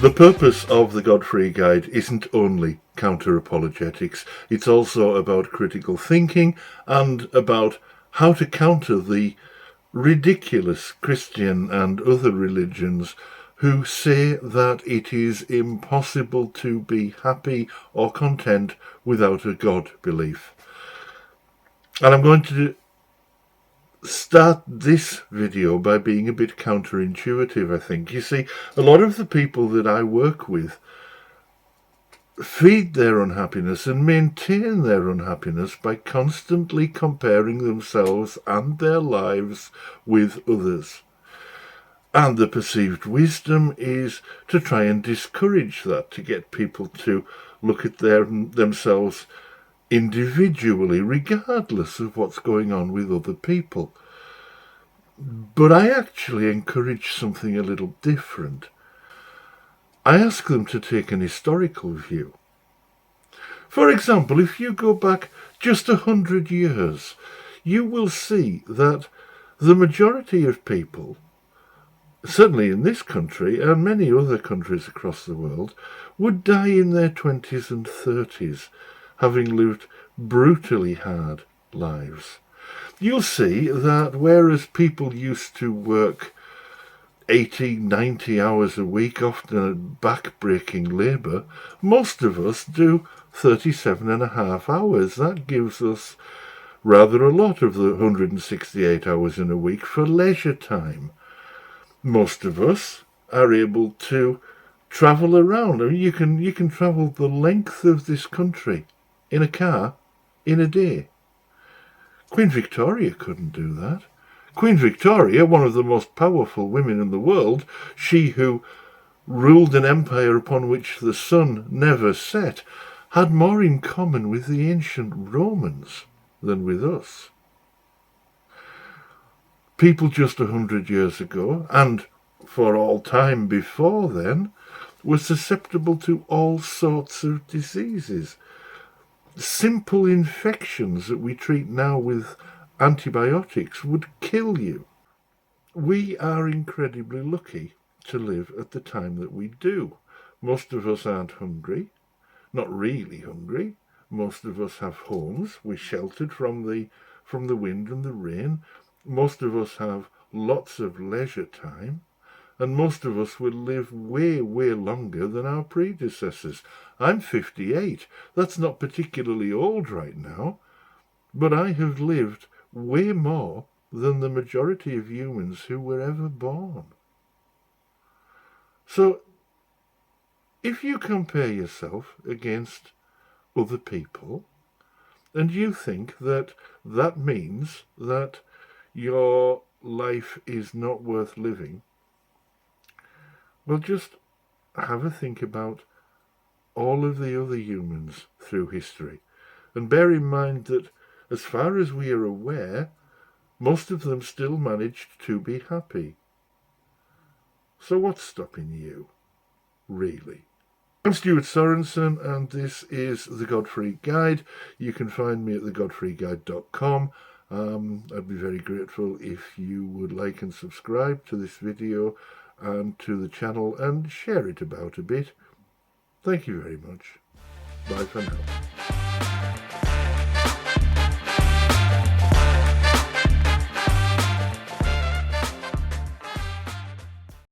The purpose of the God-Free Guide isn't only counter-apologetics, it's also about critical thinking and about how to counter the ridiculous Christian and other religions who say that it is impossible to be happy or content without a God belief. And I'm going to start this video by being a bit counterintuitive, I think. You see, a lot of the people that I work with feed their unhappiness and maintain their unhappiness by constantly comparing themselves and their lives with others. And the perceived wisdom is to try and discourage that, to get people to look at themselves individually, regardless of what's going on with other people. But I actually encourage something a little different. I ask them to take an historical view. For example, if you go back just 100 years, you will see that the majority of people, certainly in this country and many other countries across the world, would die in their 20s and 30s, having lived brutally hard lives. You'll see that whereas people used to work 80, 90 hours a week, often at back-breaking labour, most of us do 37.5 hours. That gives us rather a lot of the 168 hours in a week for leisure time. Most of us are able to travel around. I mean, you can travel the length of this country in a car in a day. Queen Victoria couldn't do that. Queen Victoria, one of the most powerful women in the world, she who ruled an empire upon which the sun never set, had more in common with the ancient Romans than with us. People just 100 years ago, and for all time before then, were susceptible to all sorts of diseases. Simple infections that we treat now with antibiotics would kill you. We are incredibly lucky to live at the time that we do. Most of us aren't hungry, not really hungry. Most of us have homes. We're sheltered from the wind and the rain. Most of us have lots of leisure time. And most of us will live way, way longer than our predecessors. I'm 58. That's not particularly old right now. But I have lived way more than the majority of humans who were ever born. So, if you compare yourself against other people, and you think that that means that your life is not worth living, well, just have a think about all of the other humans through history. And bear in mind that, as far as we are aware, most of them still managed to be happy. So what's stopping you, really? I'm Stuart Sorensen, and this is The God-Free Guide. You can find me at thegodfreeguide.com. I'd be very grateful if you would like and subscribe to this video and to the channel and share it about a bit. Thank you very much. Bye for now.